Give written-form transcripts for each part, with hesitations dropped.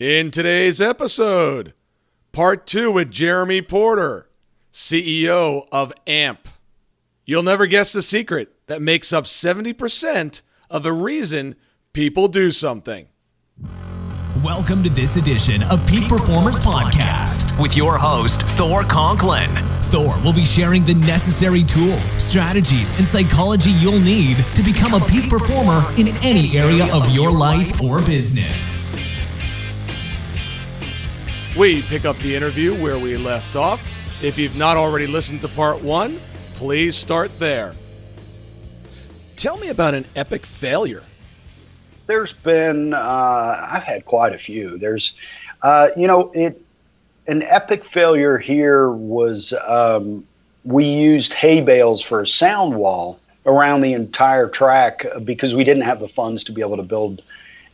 In today's episode, part 2 with Jeremy Porter, CEO of AMP. You'll never guess the secret that makes up 70% of the reason people do something. Welcome to this edition of Peak Performance Podcast with your host, Thor Conklin. Thor will be sharing the necessary tools, strategies, and psychology you'll need to become a peak performer in any area of your life or business. We pick up the interview where we left off. If you've not already listened to part 1, please start there. Tell me about an epic failure. There's been, I've had quite a few. There's, an epic failure here was we used hay bales for a sound wall around the entire track because we didn't have the funds to be able to build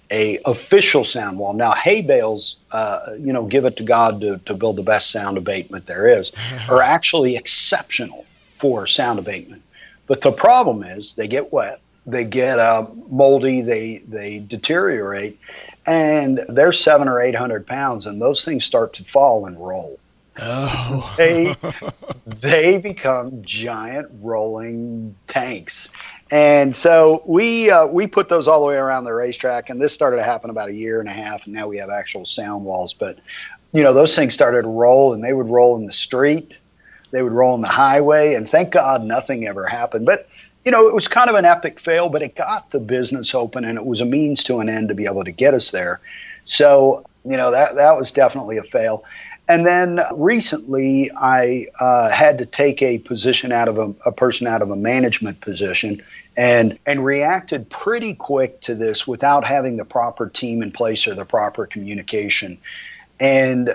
a official sound wall. Now, hay bales, give it to God to build the best sound abatement there is, are actually exceptional for sound abatement. But the problem is they get wet, they get moldy, they deteriorate, and they're 700 or 800 pounds, and those things start to fall and roll. Oh. They become giant rolling tanks. And so we put those all the way around the racetrack, and this started to happen about a year and a half, and now we have actual sound walls. But, those things started to roll, and they would roll in the street, they would roll on the highway, and thank God nothing ever happened. But, it was kind of an epic fail, but it got the business open, and it was a means to an end to be able to get us there. So, that was definitely a fail. And then recently I had to take a position out of a person out of a management position and reacted pretty quick to this without having the proper team in place or the proper communication. And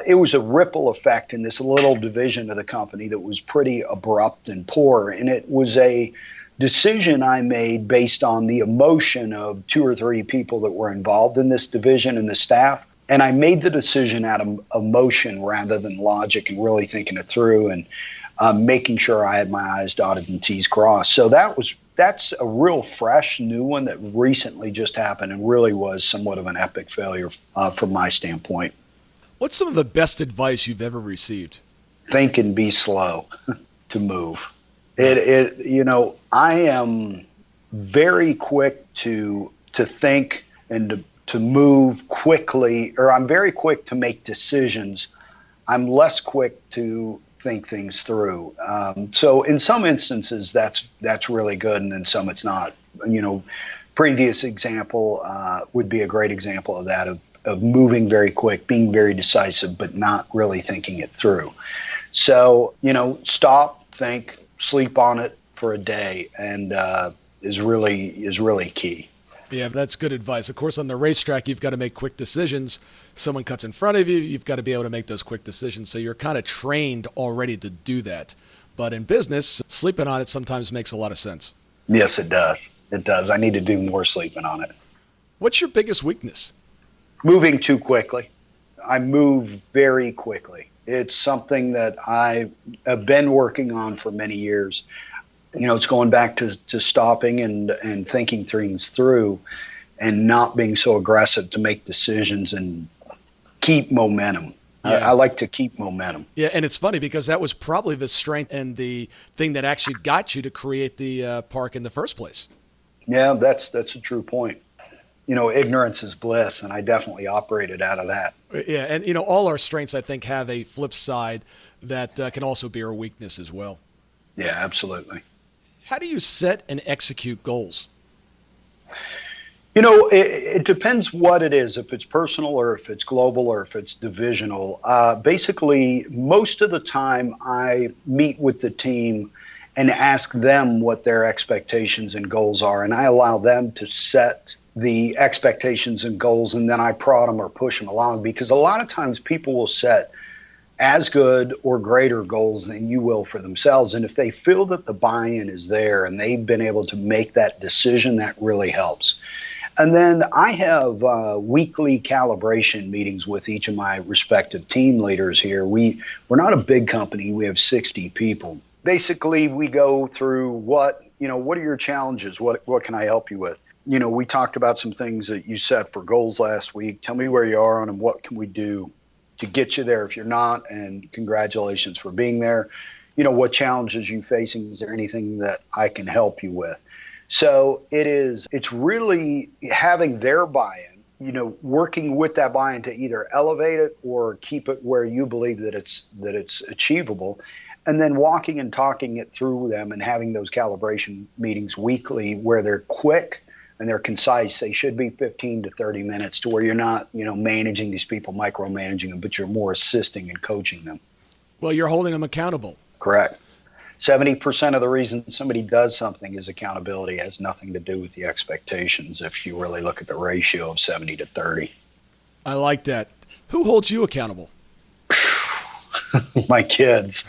it was a ripple effect in this little division of the company that was pretty abrupt and poor. And it was a decision I made based on the emotion of 2 or 3 people that were involved in this division and the staff. And I made the decision out of emotion rather than logic and really thinking it through and making sure I had my I's dotted and T's crossed. So that's a real fresh new one that recently just happened and really was somewhat of an epic failure from my standpoint. What's some of the best advice you've ever received? Think and be slow to move. I am very quick to think and to move quickly, or I'm very quick to make decisions. I'm less quick to think things through. So in some instances, that's really good, and in some it's not. Previous example would be a great example of that, of moving very quick, being very decisive, but not really thinking it through. So, stop, think, sleep on it for a day, and is really key. Yeah, that's good advice. Of course, on the racetrack, you've got to make quick decisions. Someone cuts in front of you, you've got to be able to make those quick decisions. So you're kind of trained already to do that. But in business, sleeping on it sometimes makes a lot of sense. Yes, it does. It does. I need to do more sleeping on it. What's your biggest weakness? Moving too quickly. I move very quickly. It's something that I have been working on for many years. It's going back to stopping and thinking things through and not being so aggressive to make decisions and keep momentum. Yeah. I like to keep momentum. Yeah, and it's funny because that was probably the strength and the thing that actually got you to create the park in the first place. Yeah, that's a true point. Ignorance is bliss, and I definitely operated out of that. Yeah, and all our strengths, I think, have a flip side that can also be our weakness as well. Yeah, absolutely. How do you set and execute goals? It depends what it is, if it's personal or if it's global or if it's divisional. Basically, most of the time I meet with the team and ask them what their expectations and goals are, and I allow them to set the expectations and goals, and then I prod them or push them along, because a lot of times people will set as good or greater goals than you will for themselves. And if they feel that the buy-in is there and they've been able to make that decision, that really helps. And then I have weekly calibration meetings with each of my respective team leaders here. We're not a big company. We have 60 people. Basically, we go through what are your challenges? What can I help you with? we talked about some things that you set for goals last week. Tell me where you are on them. What can we do to get you there if you're not? And congratulations for being there. What challenges are you facing? Is there anything that I can help you with? So it's really having their buy-in, working with that buy-in to either elevate it or keep it where you believe that it's achievable. And then walking and talking it through them and having those calibration meetings weekly where they're quick and they're concise. They should be 15 to 30 minutes to where you're not, managing these people, micromanaging them, but you're more assisting and coaching them. Well, you're holding them accountable. Correct. 70% of the reason somebody does something is accountability. It has nothing to do with the expectations if you really look at the ratio of 70 to 30. I like that. Who holds you accountable? My kids.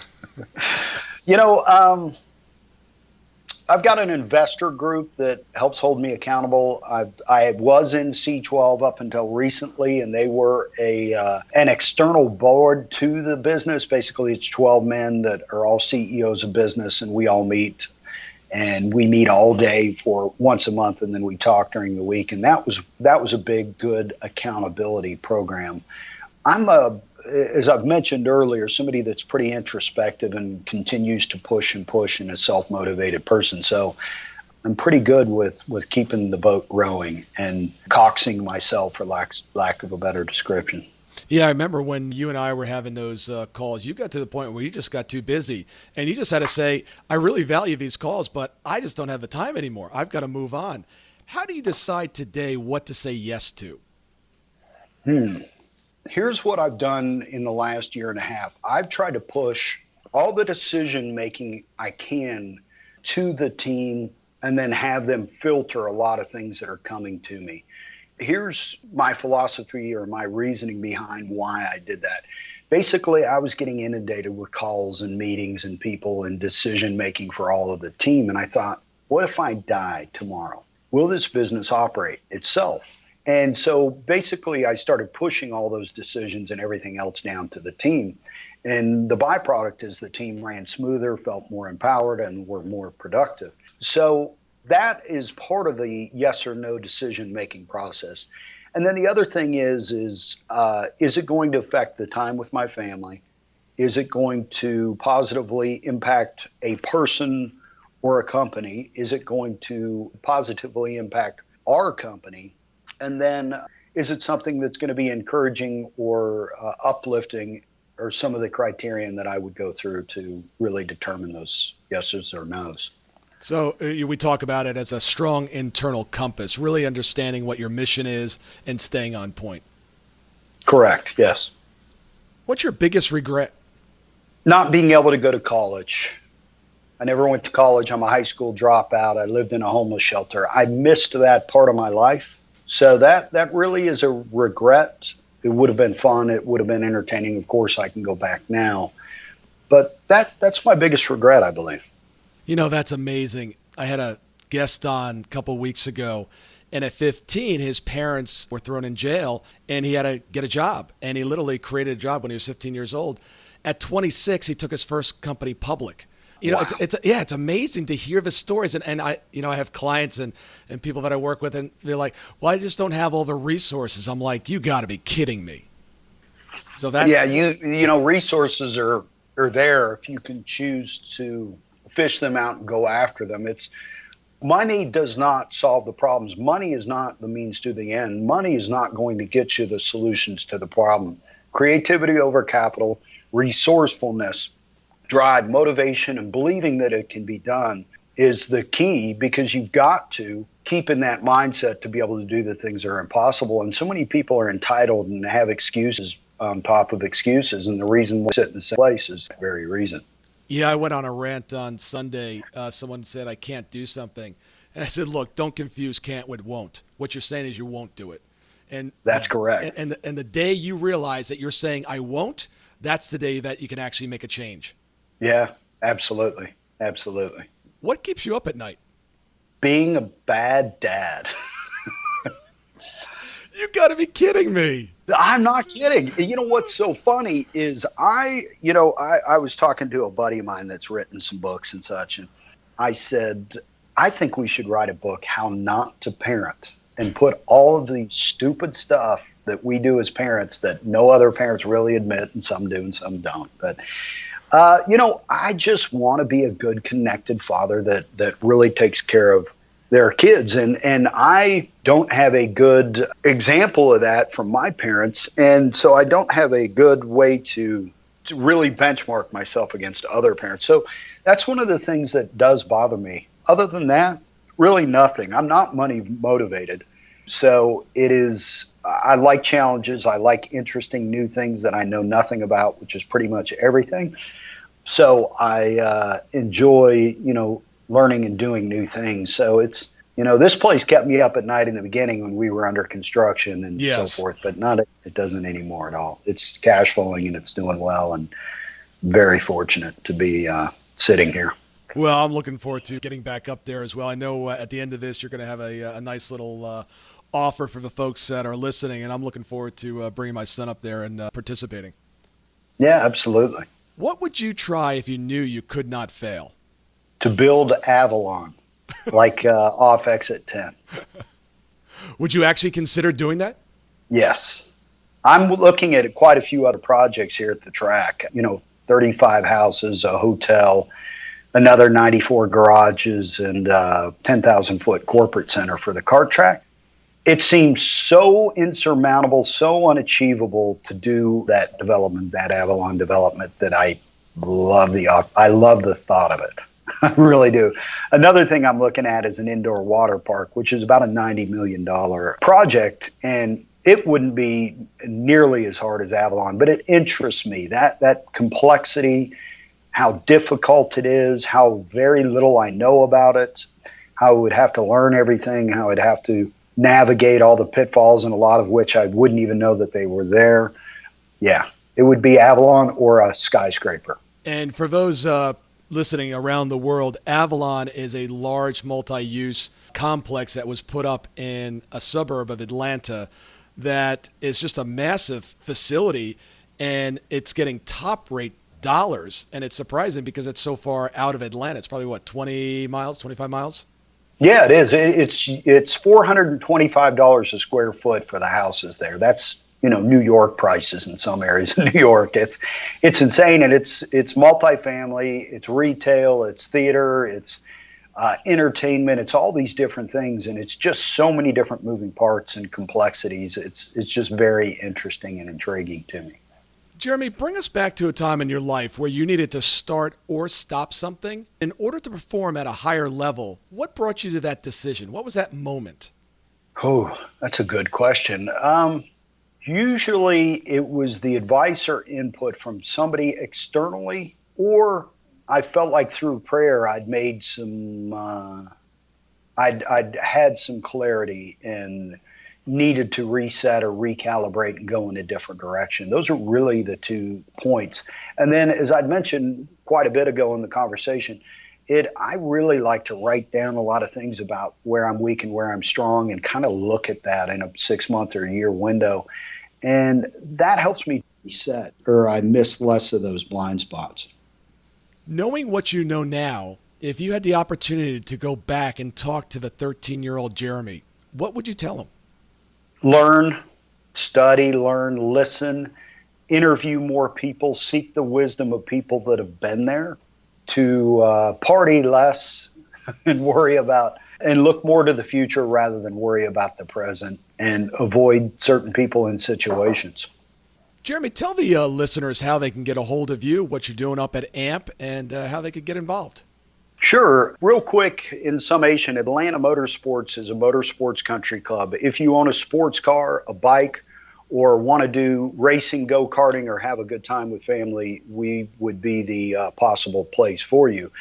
I've got an investor group that helps hold me accountable. I was in C12 up until recently, and they were an external board to the business. Basically, it's 12 men that are all CEOs of business, and we all meet. And we meet all day for once a month, and then we talk during the week. And that was a big, good accountability program. As I've mentioned earlier, somebody that's pretty introspective and continues to push and a self-motivated person. So I'm pretty good with keeping the boat rowing and coxing myself, for lack of a better description. Yeah, I remember when you and I were having those calls, you got to the point where you just got too busy and you just had to say, I really value these calls, but I just don't have the time anymore. I've got to move on. How do you decide today what to say yes to? Here's what I've done in the last year and a half. I've tried to push all the decision making I can to the team and then have them filter a lot of things that are coming to me. Here's my philosophy or my reasoning behind why I did that. Basically, I was getting inundated with calls and meetings and people and decision making for all of the team. And I thought, what if I die tomorrow? Will this business operate itself? And so basically, I started pushing all those decisions and everything else down to the team. And the byproduct is the team ran smoother, felt more empowered, and were more productive. So that is part of the yes or no decision-making process. And then the other thing is it going to affect the time with my family? Is it going to positively impact a person or a company? Is it going to positively impact our company? And then is it something that's going to be encouraging or uplifting, or some of the criterion that I would go through to really determine those yeses or nos? So we talk about it as a strong internal compass, really understanding what your mission is and staying on point. Correct, yes. What's your biggest regret? Not being able to go to college. I never went to college. I'm a high school dropout. I lived in a homeless shelter. I missed that part of my life. So that really is a regret. It would have been fun. It would have been entertaining. Of course, I can go back now. But that's my biggest regret, I believe. That's amazing. I had a guest on a couple weeks ago, and at 15, his parents were thrown in jail, and he had to get a job. And he literally created a job when he was 15 years old. At 26, he took his first company public. Wow. It's amazing to hear the stories. And I have clients and people that I work with, and they're like, well, I just don't have all the resources. I'm like, you got to be kidding me. So that, yeah, resources are there if you can choose to fish them out and go after them. Money does not solve the problems. Money is not the means to the end. Money is not going to get you the solutions to the problem. Creativity over capital, resourcefulness, drive, motivation, and believing that it can be done is the key, because you've got to keep in that mindset to be able to do the things that are impossible. And so many people are entitled and have excuses on top of excuses, and the reason we sit in the same place is that very reason. Yeah, I went on a rant on Sunday. Someone said I can't do something. And I said, look, don't confuse can't with won't. What you're saying is you won't do it. And that's correct. And the day you realize that you're saying I won't, that's the day that you can actually make a change. Yeah, absolutely. Absolutely. What keeps you up at night? Being a bad dad. You got to be kidding me. I'm not kidding. You know what's so funny is I was talking to a buddy of mine that's written some books and such, and I said, I think we should write a book, How Not to Parent, and put all of the stupid stuff that we do as parents that no other parents really admit, and some do and some don't. But, I just want to be a good connected father that really takes care of their kids. And I don't have a good example of that from my parents. And so I don't have a good way to really benchmark myself against other parents. So that's one of the things that does bother me. Other than that, really nothing. I'm not money motivated. So I like challenges. I like interesting new things that I know nothing about, which is pretty much everything. So I enjoy, learning and doing new things. So it's, this place kept me up at night in the beginning when we were under construction and so forth, but it doesn't anymore at all. It's cash flowing and it's doing well, and very fortunate to be sitting here. Well, I'm looking forward to getting back up there as well. I know at the end of this, you're going to have a nice little offer for the folks that are listening, and I'm looking forward to bringing my son up there and participating. Yeah, absolutely. What would you try if you knew you could not fail? To build Avalon, like off exit 10. Would you actually consider doing that? Yes. I'm looking at quite a few other projects here at the track. 35 houses, a hotel, another 94 garages, and 10,000-foot corporate center for the kart track. It seems so insurmountable, so unachievable to do that development, that Avalon development, that I love the thought of it. I really do. Another thing I'm looking at is an indoor water park, which is about a $90 million project, and it wouldn't be nearly as hard as Avalon, but it interests me, that complexity, how difficult it is, how very little I know about it, how I would have to learn everything, how I'd have to navigate all the pitfalls, and a lot of which I wouldn't even know that they were there. Yeah, it would be Avalon or a skyscraper. And for those listening around the world, Avalon is a large multi-use complex that was put up in a suburb of Atlanta that is just a massive facility, and it's getting top rate dollars. And it's surprising because it's so far out of Atlanta. It's probably 20 miles, 25 miles? Yeah, it is. It's $425 a square foot for the houses there. That's, New York prices in some areas of New York. It's insane, and it's multifamily, it's retail, it's theater, it's entertainment, it's all these different things, and it's just so many different moving parts and complexities. It's just very interesting and intriguing to me. Jeremy, bring us back to a time in your life where you needed to start or stop something in order to perform at a higher level. What brought you to that decision? What was that moment? Oh, that's a good question. Usually it was the advice or input from somebody externally, or I felt like through prayer I'd made I'd had some clarity and needed to reset or recalibrate and go in a different direction. Those are really the 2 points. And then, as I'd mentioned quite a bit ago in the conversation, I really like to write down a lot of things about where I'm weak and where I'm strong, and kind of look at that in a 6-month or a year window. And that helps me reset, or I miss less of those blind spots. Knowing what you know now, if you had the opportunity to go back and talk to the 13-year-old Jeremy, what would you tell him? Learn, study, listen, interview more people, seek the wisdom of people that have been there, to party less and look more to the future rather than worry about the present, and avoid certain people and situations. Jeremy, tell the listeners how they can get a hold of you, what you're doing up at AMP, and how they could get involved. Sure. Real quick, in summation, Atlanta Motorsports is a motorsports country club. If you own a sports car, a bike, or want to do racing, go-karting, or have a good time with family, we would be the possible place for you.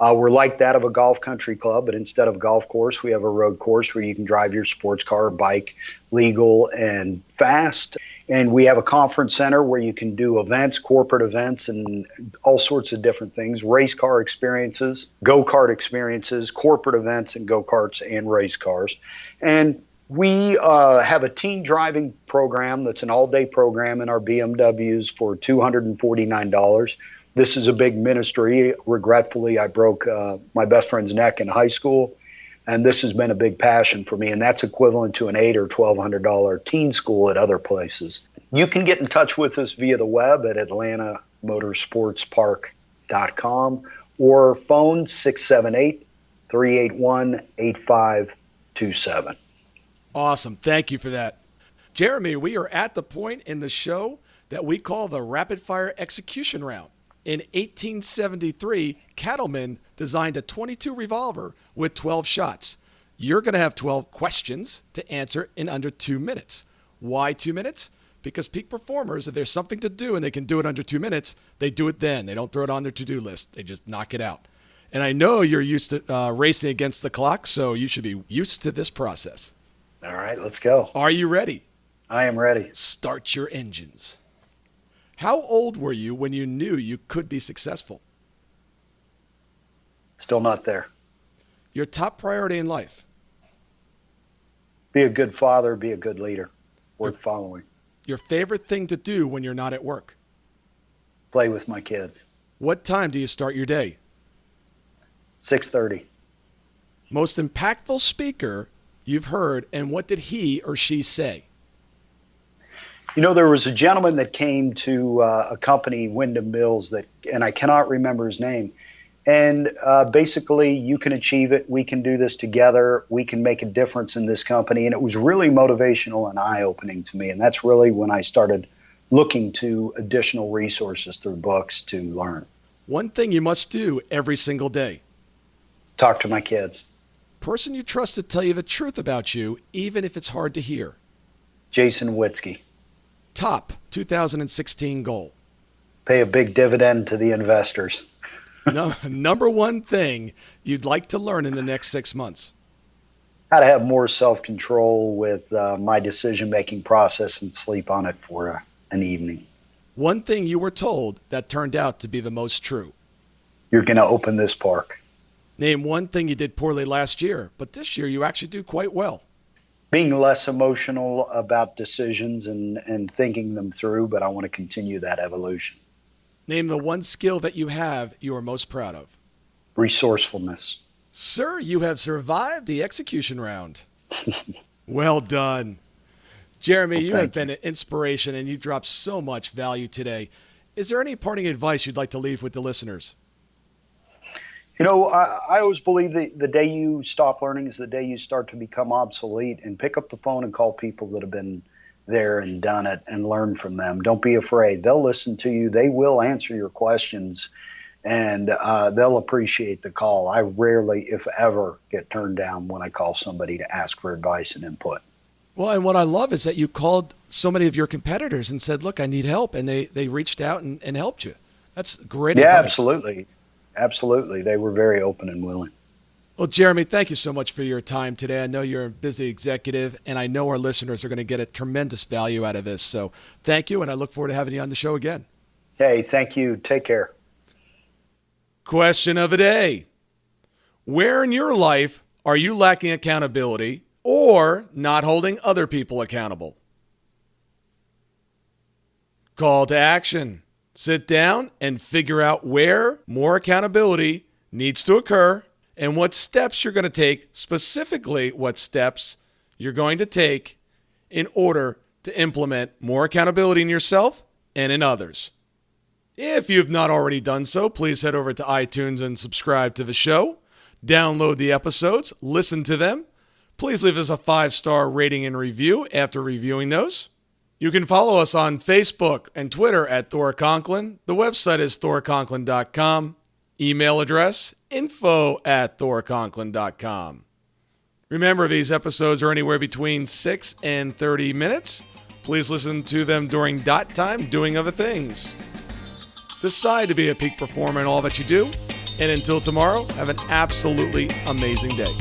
We're like that of a golf country club, but instead of a golf course, we have a road course where you can drive your sports car or bike legal and fast. And we have a conference center where you can do events, corporate events, and all sorts of different things, race car experiences, go-kart experiences, corporate events, and go-karts and race cars. And we have a teen driving program that's an all-day program in our BMWs for $249. This is a big ministry. Regretfully, I broke my best friend's neck in high school, And this has been a big passion for me, and that's equivalent to an $800 or $1,200 teen school at other places. You can get in touch with us via the web at Atlanta Motorsports Park.com or phone 678-381-8527. Awesome. Thank you for that. Jeremy, we are at the point in the show that we call the rapid fire execution round. In 1873, Cattleman designed a .22 revolver with 12 shots. You're going to have 12 questions to answer in under 2 minutes. Why 2 minutes? Because peak performers, if there's something to do and they can do it under 2 minutes, they do it then. They don't throw it on their to-do list. They just knock it out. And I know you're used to racing against the clock, so you should be used to this process. All right, let's go. Are you ready? I am ready. Start your engines. How old were you when you knew you could be successful? Still not there. Your top priority in life? Be a good father, be a good leader. Worth following. Your favorite thing to do when you're not at work? Play with my kids. What time do you start your day? 6:30. Most impactful speaker you've heard, and what did he or she say? You know, there was a gentleman that came to a company, Wyndham Mills, and I cannot remember his name. And basically, you can achieve it. We can do this together. We can make a difference in this company. And it was really motivational and eye-opening to me. And that's really when I started looking to additional resources through books to learn. One thing you must do every single day. Talk to my kids. Person you trust to tell you the truth about you, even if it's hard to hear. Jason Witzke. Top 2016 goal. Pay a big dividend to the investors. No, number one thing you'd like to learn in the next 6 months. How to have more self-control with my decision-making process and sleep on it for an evening. One thing you were told that turned out to be the most true. You're going to open this park. Name one thing you did poorly last year, but this year you actually do quite well. Being less emotional about decisions and thinking them through, but I want to continue that evolution. Name the one skill that you have you are most proud of. Resourcefulness. Sir, you have survived the execution round. Well done. Jeremy, you have been an inspiration and you dropped so much value today. Is there any parting advice you'd like to leave with the listeners? You know, I always believe that the day you stop learning is the day you start to become obsolete, and pick up the phone and call people that have been there and done it and learn from them. Don't be afraid. They'll listen to you. They will answer your questions, and they'll appreciate the call. I rarely, if ever, get turned down when I call somebody to ask for advice and input. Well, and what I love is that you called so many of your competitors and said, look, I need help, and they reached out and helped you. That's great advice. Yeah, absolutely. Absolutely. They were very open and willing. Well, Jeremy, thank you so much for your time today. I know you're a busy executive, and I know our listeners are going to get a tremendous value out of this. So thank you, and I look forward to having you on the show again. Hey, thank you. Take care. Question of the day. Where in your life are you lacking accountability or not holding other people accountable? Call to action. Sit down and figure out where more accountability needs to occur and what steps you're going to take, specifically what steps you're going to take in order to implement more accountability in yourself and in others. If you've not already done so, please head over to iTunes and subscribe to the show. Download the episodes, listen to them. Please leave us a 5-star rating and review after reviewing those. You can follow us on Facebook and Twitter at Thor Conklin. The website is thorconklin.com. Email address, info@thorconklin.com. Remember, these episodes are anywhere between 6 and 30 minutes. Please listen to them during dot time, doing other things. Decide to be a peak performer in all that you do. And until tomorrow, have an absolutely amazing day.